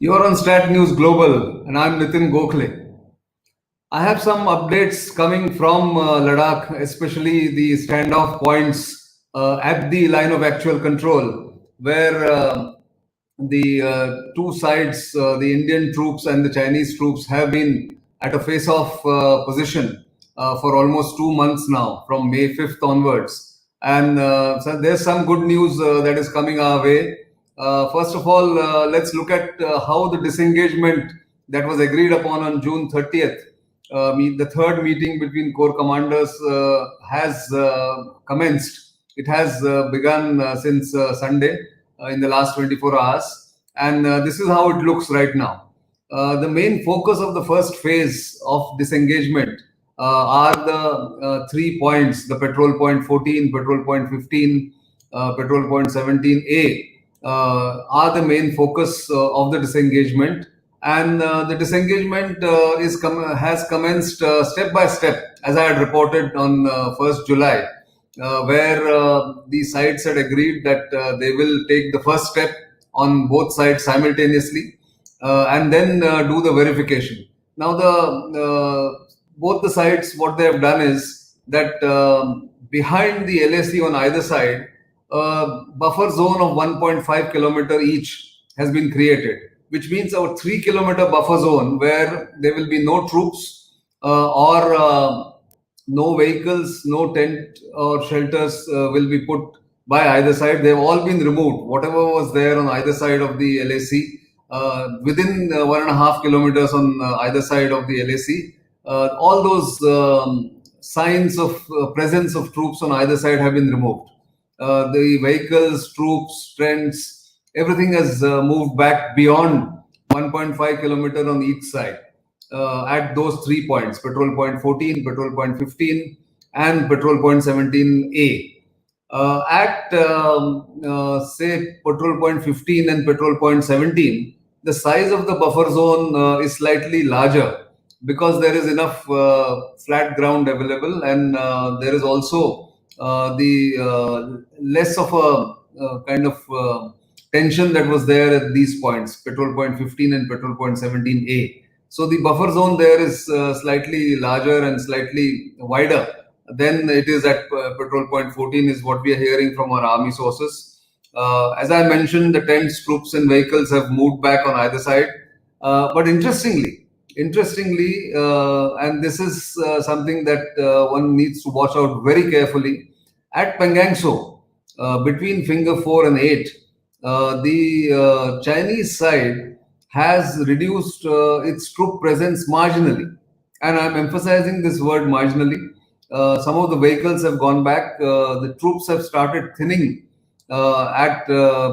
You're on Stat News Global, and I'm Nitin Gokhale. I have some updates coming from Ladakh, especially the standoff points at the line of actual control, where the two sides, the Indian troops and the Chinese troops, have been at a face-off position for almost 2 months now, from May 5th onwards. And so there's some good news that is coming our way. First of all, let's look at how the disengagement that was agreed upon on June 30th, the third meeting between Corps commanders, has commenced. It has begun since Sunday in the last 24 hours. And this is how it looks right now. The main focus of the first phase of disengagement are the 3 points: the petrol point 14, petrol point 15, petrol point 17A. Are the main focus of the disengagement, and the disengagement has commenced step by step, as I had reported on 1st July, where the sides had agreed that they will take the first step on both sides simultaneously, and then do the verification. Now, both the sides, what they have done is that behind the LAC on either side, a buffer zone of 1.5 kilometer each has been created, which means our 3 kilometer buffer zone, where there will be no troops or no vehicles, no tent or shelters will be put by either side. They've all been removed. Whatever was there on either side of the LAC, within 1.5 kilometers on either side of the LAC, all those signs of presence of troops on either side have been removed. The vehicles, troops, tents, everything has moved back beyond 1.5 kilometer on each side at those 3 points: petrol point 14, petrol point 15, and petrol point 17A. At say petrol point 15 and petrol point 17, the size of the buffer zone is slightly larger, because there is enough flat ground available, and there is also the less of a kind of tension that was there at these points, petrol point 15 and petrol point 17A. So the buffer zone there is slightly larger and slightly wider than it is at petrol point 14, is what we are hearing from our army sources. As I mentioned, the tents, troops, and vehicles have moved back on either side. But interestingly, and this is something that one needs to watch out very carefully, at Pangong Tso, between finger 4 and 8, the Chinese side has reduced its troop presence marginally. And I'm emphasizing this word marginally. Some of the vehicles have gone back. The troops have started thinning at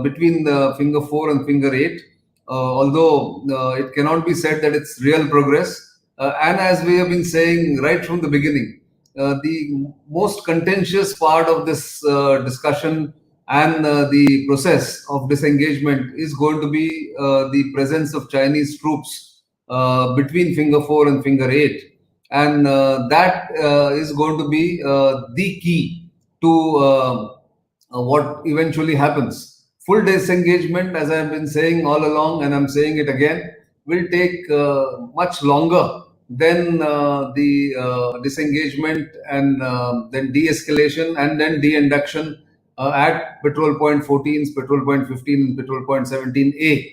between the finger 4 and finger 8. Although it cannot be said that it's real progress. And as we have been saying right from the beginning, the most contentious part of this discussion and the process of disengagement is going to be the presence of Chinese troops between finger 4 and finger 8. And that is going to be the key to what eventually happens. Full disengagement, as I've been saying all along, and I'm saying it again, will take much longer than the disengagement and then de-escalation and then de-induction at petrol point 14, petrol point 15, and petrol point 17A.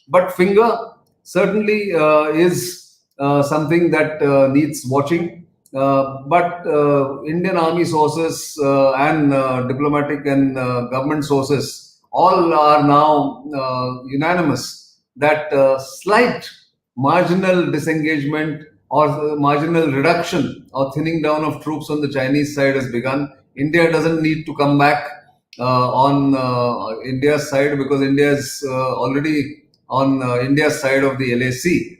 But finger certainly is something that needs watching. But Indian Army sources and diplomatic and government sources all are now unanimous that slight marginal disengagement or marginal reduction or thinning down of troops on the Chinese side has begun. India doesn't need to come back on India's side, because India is already on India's side of the LAC.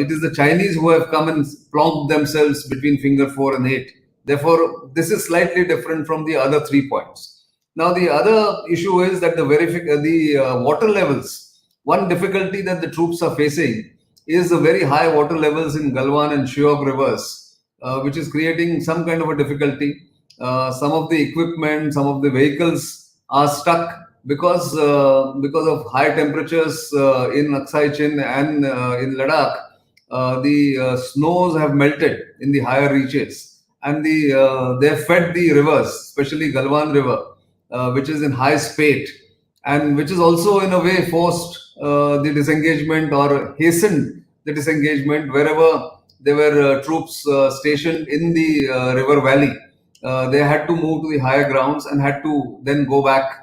It is the Chinese who have come and plonked themselves between finger 4 and 8. Therefore, this is slightly different from the other 3 points. Now, the other issue is that the water levels. One difficulty that the troops are facing is the very high water levels in Galwan and Shiog rivers, which is creating some kind of a difficulty. Some of the equipment, some of the vehicles are stuck because of high temperatures in Aksai Chin and in Ladakh, the snows have melted in the higher reaches, and they have fed the rivers, especially Galwan River, which is in high spate, and which is also in a way forced the disengagement or hastened the disengagement wherever there were troops stationed in the river valley. They had to move to the higher grounds and had to then go back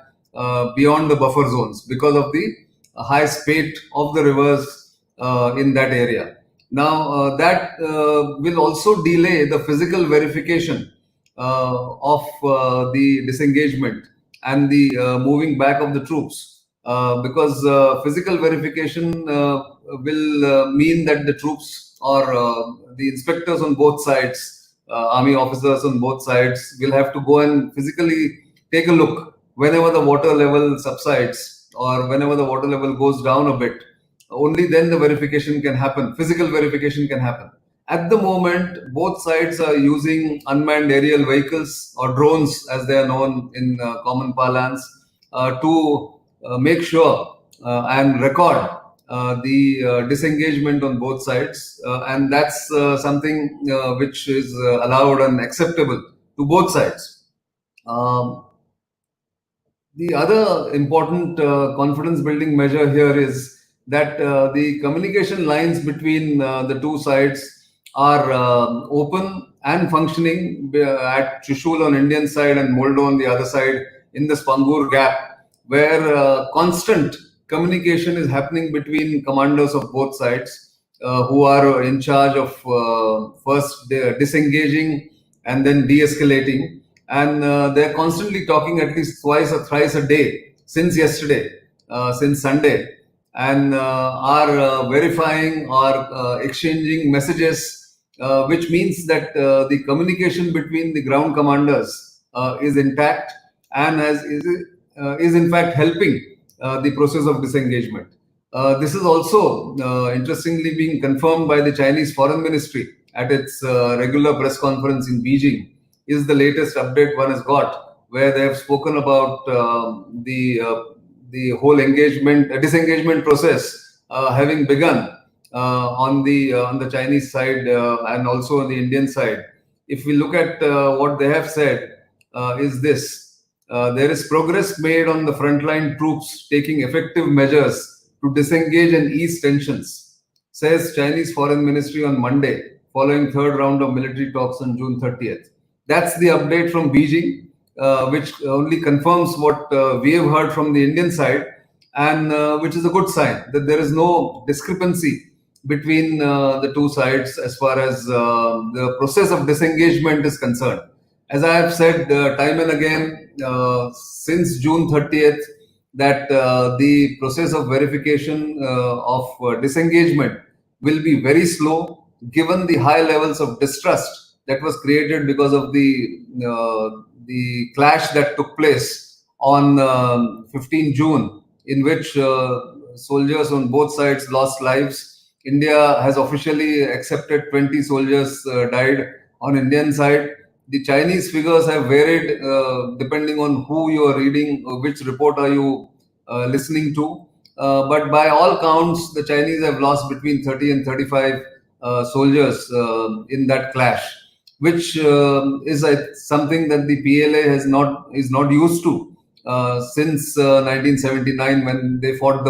beyond the buffer zones because of the high spate of the rivers in that area. Now, that will also delay the physical verification of the disengagement and the moving back of the troops, because physical verification will mean that the troops or the inspectors on both sides, army officers on both sides, will have to go and physically take a look whenever the water level subsides or whenever the water level goes down a bit. Only then the verification can happen, physical verification can happen. At the moment, both sides are using unmanned aerial vehicles or drones, as they are known in common parlance, to make sure and record the disengagement on both sides. And that's something which is allowed and acceptable to both sides. The other important confidence building measure here is that the communication lines between the two sides are open and functioning at Trishul on Indian side and Moldo on the other side in the Spangur gap, where constant communication is happening between commanders of both sides, who are in charge of first disengaging and then de-escalating, and they're constantly talking at least twice or thrice a day since yesterday, since Sunday, and are verifying or exchanging messages, which means that the communication between the ground commanders is intact and is in fact helping the process of disengagement. This is also interestingly being confirmed by the Chinese Foreign Ministry at its regular press conference in Beijing. Is the latest update one has got, where they have spoken about the whole disengagement process having begun on the Chinese side and also on the Indian side. If we look at what they have said, is this: there is progress made on the frontline troops taking effective measures to disengage and ease tensions, says Chinese Foreign Ministry on Monday, following third round of military talks on June 30th. That's the update from Beijing, which only confirms what we have heard from the Indian side, and which is a good sign that there is no discrepancy between the two sides as far as the process of disengagement is concerned. As I have said time and again since June 30th, that the process of verification of disengagement will be very slow, given the high levels of distrust that was created because of the clash that took place on 15 June, in which soldiers on both sides lost lives. India has officially accepted 20 soldiers died on Indian side. The Chinese figures have varied depending on who you are reading, which report are you listening to. But by all counts, the Chinese have lost between 30 and 35 soldiers in that clash, which is something that the PLA is not used to since 1979, when they fought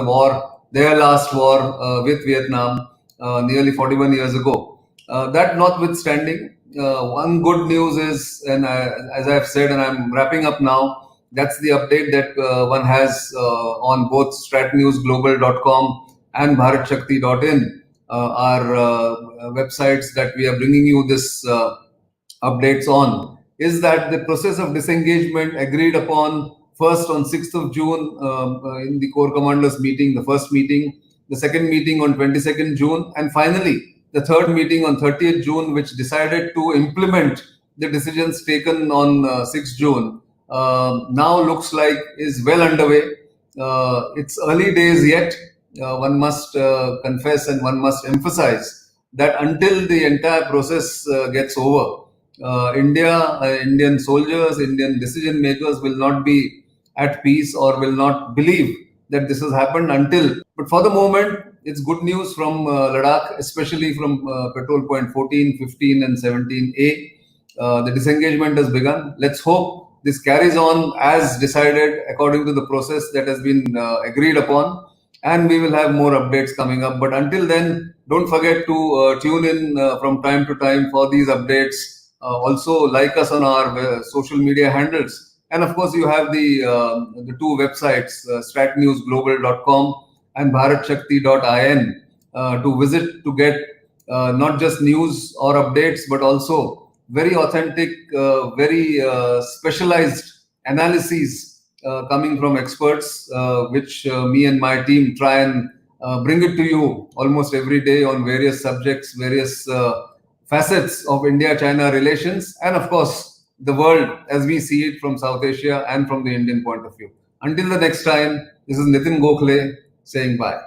their last war with Vietnam nearly 41 years ago. That notwithstanding, one good news is, and as I've said, and I'm wrapping up now, that's the update that one has on both stratnewsglobal.com and bharatshakti.in, our websites that we are bringing you this updates on, is that the process of disengagement agreed upon first on 6th of June in the Corps Commanders meeting, the first meeting, the second meeting on 22nd June, and finally the third meeting on 30th June, which decided to implement the decisions taken on 6th June, now looks like is well underway. It's early days yet. One must confess and one must emphasize that until the entire process gets over, Indian soldiers, Indian decision makers will not be at peace or will not believe that this has happened until. But for the moment, it's good news from Ladakh, especially from Patrol Point 14, 15, and 17A. The disengagement has begun. Let's hope this carries on as decided according to the process that has been agreed upon, and we will have more updates coming up. But until then, don't forget to tune in from time to time for these updates. Also, like us on our social media handles. And of course, you have the two websites, stratnewsglobal.com and bharatshakti.in, to visit to get not just news or updates, but also very authentic, very specialized analyses coming from experts, which me and my team try and bring it to you almost every day on various subjects, various facets of India-China relations, and of course, the world as we see it from South Asia and from the Indian point of view. Until the next time, this is Nitin Gokhale saying bye.